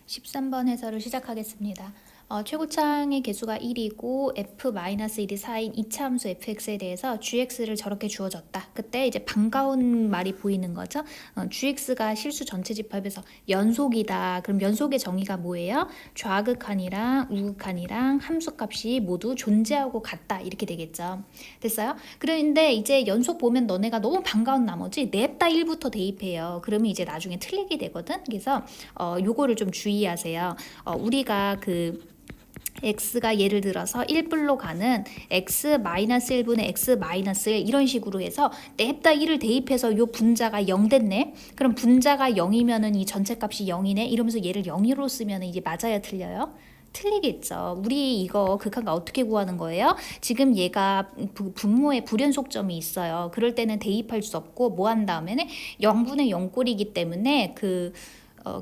13번 해설을 시작하겠습니다. 최고창의 개수가 1이고 f-1이 4인 이차 함수 fx에 대해서 gx를 저렇게 주어졌다. 그때 이제 반가운 말이 보이는 거죠. gx가 실수 전체 집합에서 연속이다. 그럼 연속의 정의가 뭐예요? 좌극한이랑 우극한이랑 함수값이 모두 존재하고 같다. 이렇게 되겠죠. 됐어요? 그런데 이제 연속 보면 너네가 너무 반가운 나머지 냅다 1부터 대입해요. 그러면 이제 나중에 틀리게 되거든. 그래서 요거를 좀 주의하세요. 우리가 x가 예를 들어서 1불로 가는 x-1분의 x-1 이런 식으로 해서 냅다 1을 대입해서 요 분자가 0 됐네. 그럼 분자가 0이면은 이 전체 값이 0이네. 이러면서 얘를 0으로 쓰면 이제 맞아야 틀려요? 틀리겠죠. 우리 이거 극한가 어떻게 구하는 거예요? 지금 얘가 분모에 불연속점이 있어요. 그럴 때는 대입할 수 없고 뭐 한 다음에는 0분의 0꼴이기 때문에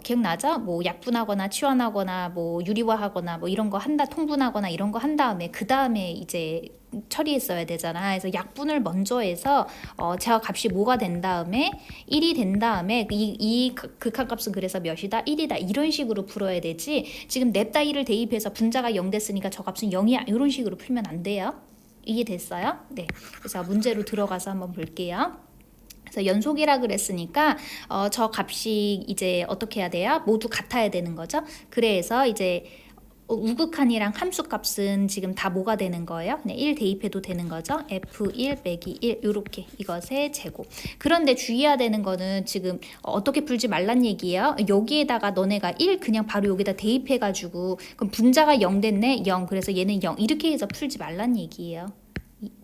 기억나죠? 뭐 약분하거나 치환하거나 뭐 유리화하거나 뭐 이런 거 한다, 통분하거나 이런 거 한 다음에 그 다음에 이제 처리했어야 되잖아. 그래서 약분을 먼저 해서 제가 값이 뭐가 된 다음에 1이 된 다음에 이 극한값은 그래서 몇이다? 1이다. 이런 식으로 풀어야 되지. 지금 냅다 1을 대입해서 분자가 0 됐으니까 저 값은 0이야. 이런 식으로 풀면 안 돼요. 이해됐어요? 네. 그래서 문제로 들어가서 한번 볼게요. 그래서 연속이라 그랬으니까 저 값이 이제 어떻게 해야 돼요? 모두 같아야 되는 거죠. 그래서 이제 우극한이랑 함수값은 지금 다 뭐가 되는 거예요? 그냥 1 대입해도 되는 거죠. f1 빼기 1 이렇게 이것의 제곱. 그런데 주의해야 되는 거는 지금 어떻게 풀지 말란 얘기예요. 여기에다가 너네가 1 그냥 바로 여기다 대입해가지고 그럼 분자가 0 됐네. 0 그래서 얘는 0 이렇게 해서 풀지 말란 얘기예요.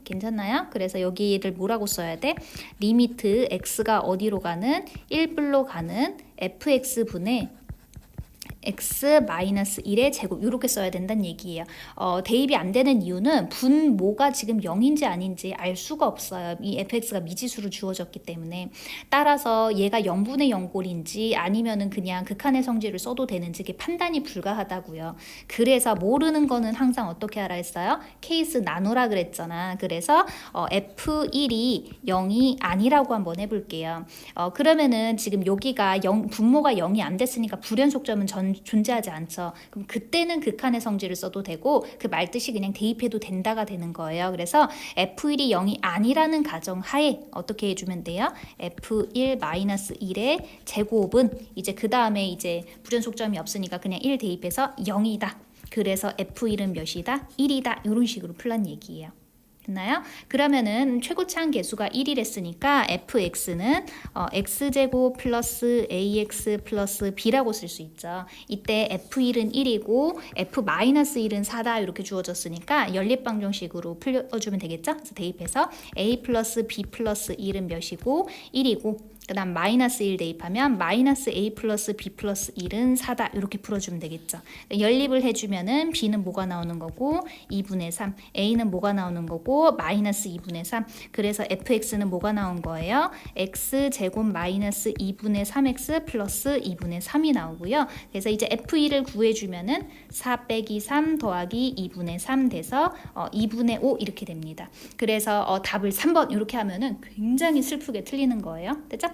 괜찮나요? 그래서 여기를 뭐라고 써야 돼? 리미트 x가 어디로 가는? 1불로 가는 fx분의 x-1의 제곱 이렇게 써야 된다는 얘기예요. 대입이 안 되는 이유는 분모가 지금 0인지 아닌지 알 수가 없어요. 이 fx가 미지수로 주어졌기 때문에. 따라서 얘가 0분의 0꼴인지 아니면은 그냥 극한의 성질을 써도 되는지 그게 판단이 불가하다고요. 그래서 모르는 거는 항상 어떻게 하라 했어요? 케이스 나누라 그랬잖아. 그래서 f1이 0이 아니라고 한번 해볼게요. 그러면은 지금 여기가 분모가 0이 안 됐으니까 불연속점은 존재하지 않죠. 그럼 그때는 극한의 성질을 써도 되고 그 말뜻이 그냥 대입해도 된다가 되는 거예요. 그래서 f1이 0이 아니라는 가정 하에 어떻게 해주면 돼요? f1-1의 제곱은 이제 그 다음에 이제 불연속점이 없으니까 그냥 1 대입해서 0이다. 그래서 f1은 몇이다? 1이다. 이런 식으로 풀란 얘기예요. 됐나요? 그러면은 최고차항 개수가 1이랬으니까 fx는 x제곱 플러스 ax 플러스 b라고 쓸 수 있죠. 이때 f1은 1이고 f-1은 4다 이렇게 주어졌으니까 연립방정식으로 풀어주면 되겠죠? 그래서 대입해서 a 플러스 b 플러스 1은 몇이고 1이고 그 다음 마이너스 1 대입하면 마이너스 a 플러스 b 플러스 1은 4다 이렇게 풀어주면 되겠죠. 연립을 해주면은 b는 뭐가 나오는 거고 2분의 3 a는 뭐가 나오는 거고 마이너스 2분의 3 그래서 fx는 뭐가 나온 거예요? x제곱 마이너스 2분의 3x 플러스 2분의 3이 나오고요. 그래서 이제 f1을 구해주면은 4 빼기 3 더하기 2분의 3 돼서 2분의 5 이렇게 됩니다. 그래서 답을 3번 이렇게 하면은 굉장히 슬프게 틀리는 거예요. 됐죠?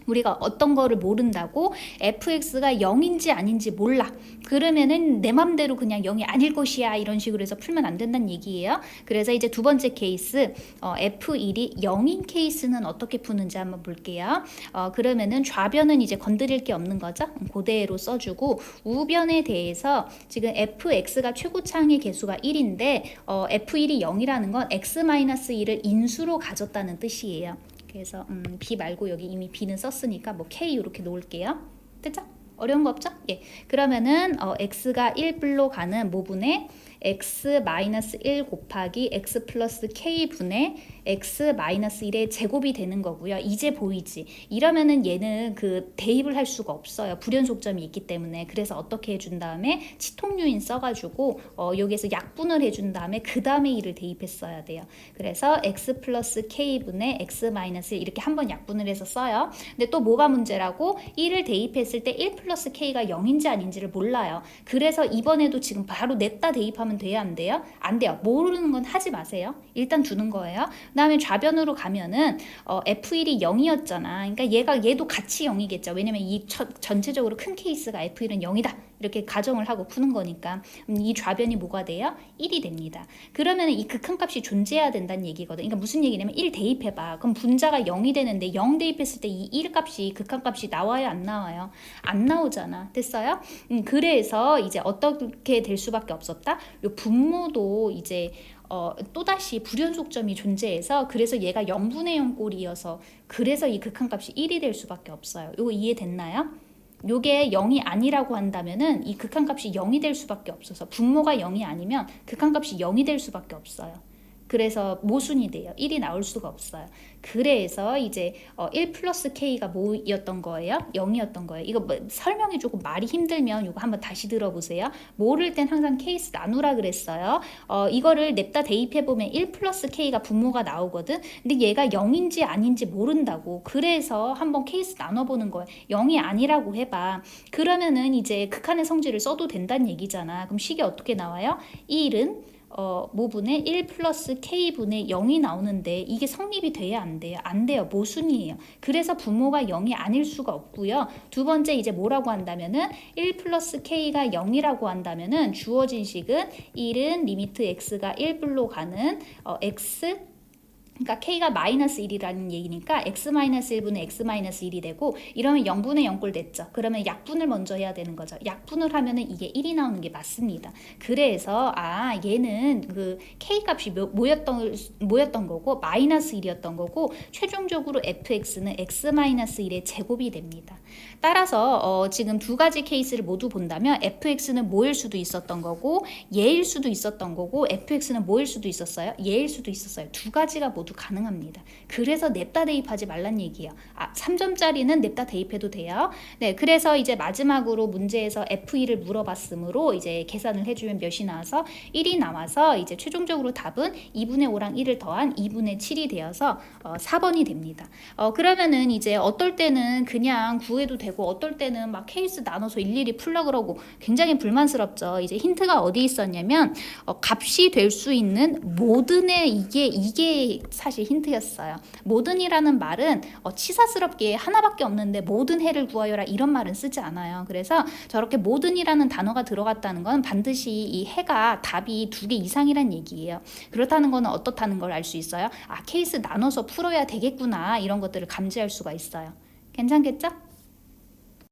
우리가 어떤 거를 모른다고 fx가 0인지 아닌지 몰라. 그러면은 내 맘대로 그냥 0이 아닐 것이야 이런 식으로 해서 풀면 안 된다는 얘기예요. 그래서 이제 두 번째 케이스 f1이 0인 케이스는 어떻게 푸는지 한번 볼게요. 그러면은 좌변은 이제 건드릴 게 없는 거죠. 그대로 써주고 우변에 대해서 지금 fx가 최고차항의 개수가 1인데 f1이 0이라는 건 x-1을 인수로 가졌다는 뜻이에요. 그래서 B 말고 여기 이미 B는 썼으니까 뭐 K 이렇게 놓을게요. 됐죠? 어려운 거 없죠? 예. 그러면은 x가 1불로 가는 모분에 x-1 곱하기 x 플러스 k분의 x-1의 제곱이 되는 거고요. 이제 보이지? 이러면은 얘는 대입을 할 수가 없어요. 불연속점이 있기 때문에. 그래서 어떻게 해준 다음에 치통유인 써가지고 여기에서 약분을 해준 다음에 그 다음에 1을 대입했어야 돼요. 그래서 x 플러스 k분의 x-1 이렇게 한번 약분을 해서 써요. 근데 또 뭐가 문제라고? 1을 대입했을 때 1 플러스 k가 0인지 아닌지를 몰라요. 그래서 이번에도 지금 바로 냈다 대입하면 돼요? 안 돼요? 안 돼요. 모르는 건 하지 마세요. 일단 두는 거예요. 그다음에 좌변으로 가면은 F1이 0이었잖아. 그러니까 얘도 같이 0이겠죠. 왜냐면 이 전체적으로 큰 케이스가 F1은 0이다. 이렇게 가정을 하고 푸는 거니까 이 좌변이 뭐가 돼요? 1이 됩니다. 그러면 이 극한값이 존재해야 된다는 얘기거든. 그러니까 무슨 얘기냐면 1 대입해봐. 그럼 분자가 0이 되는데 0 대입했을 때 이 1값이 극한값이 나와요? 안 나와요? 안 나오잖아. 됐어요? 그래서 이제 어떻게 될 수밖에 없었다? 요 분모도 이제 또다시 불연속점이 존재해서 그래서 얘가 0분의 0 꼴이어서 그래서 이 극한값이 1이 될 수밖에 없어요. 이거 이해됐나요? 요게 0이 아니라고 한다면은 이 극한값이 0이 될 수밖에 없어서 분모가 0이 아니면 극한값이 0이 될 수밖에 없어요. 그래서 모순이 돼요. 1이 나올 수가 없어요. 그래서 이제 1 플러스 K가 뭐였던 거예요? 0이었던 거예요. 이거 뭐 설명이 조금 말이 힘들면 이거 한번 다시 들어보세요. 모를 땐 항상 케이스 나누라 그랬어요. 이거를 냅다 대입해보면 1 플러스 K가 분모가 나오거든. 근데 얘가 0인지 아닌지 모른다고. 그래서 한번 케이스 나눠보는 거예요. 0이 아니라고 해봐. 그러면은 이제 극한의 성질을 써도 된다는 얘기잖아. 그럼 식이 어떻게 나와요? 1은 모분의 1 플러스 K분의 0이 나오는데 이게 성립이 돼야 안 돼요? 안 돼요. 모순이에요. 그래서 분모가 0이 아닐 수가 없고요. 두 번째 이제 뭐라고 한다면은 1 플러스 K가 0이라고 한다면은 주어진 식은 1은 리미트 x가 1불로 가는 x 그러니까 K가 마이너스 1이라는 얘기니까 x 마이너스 1분의 x 마이너스 1이 되고 이러면 0분의 0꼴 됐죠. 그러면 약분을 먼저 해야 되는 거죠. 약분을 하면은 이게 1이 나오는 게 맞습니다. 그래서 얘는 그 K 값이 뭐였던 거고 마이너스 1이었던 거고 최종적으로 fx는 x 마이너스 1의 제곱이 됩니다. 따라서 지금 두 가지 케이스를 모두 본다면 fx는 뭐일 수도 있었던 거고 얘일 수도 있었던 거고 fx는 뭐일 수도 있었어요? 얘일 수도 있었어요. 두 가지가 모두 가능합니다. 그래서 냅다 대입하지 말란 얘기예요. 3점짜리는 냅다 대입해도 돼요. 네, 그래서 이제 마지막으로 문제에서 F2를 물어봤으므로 이제 계산을 해주면 몇이 나와서 1이 나와서 이제 최종적으로 답은 2분의 5랑 1을 더한 2분의 7이 되어서 4번이 됩니다. 그러면은 이제 어떨 때는 그냥 구해도 되고 어떨 때는 막 케이스 나눠서 일일이 풀라 그러고 굉장히 불만스럽죠. 이제 힌트가 어디 있었냐면 값이 될 수 있는 모든의 이게 사실 힌트였어요. 모든이라는 말은 치사스럽게 하나밖에 없는데 모든 해를 구하여라 이런 말은 쓰지 않아요. 그래서 저렇게 모든이라는 단어가 들어갔다는 건 반드시 이 해가 답이 2개 이상이란 얘기예요. 그렇다는 거는 어떻다는 걸 알 수 있어요? 케이스 나눠서 풀어야 되겠구나 이런 것들을 감지할 수가 있어요. 괜찮겠죠?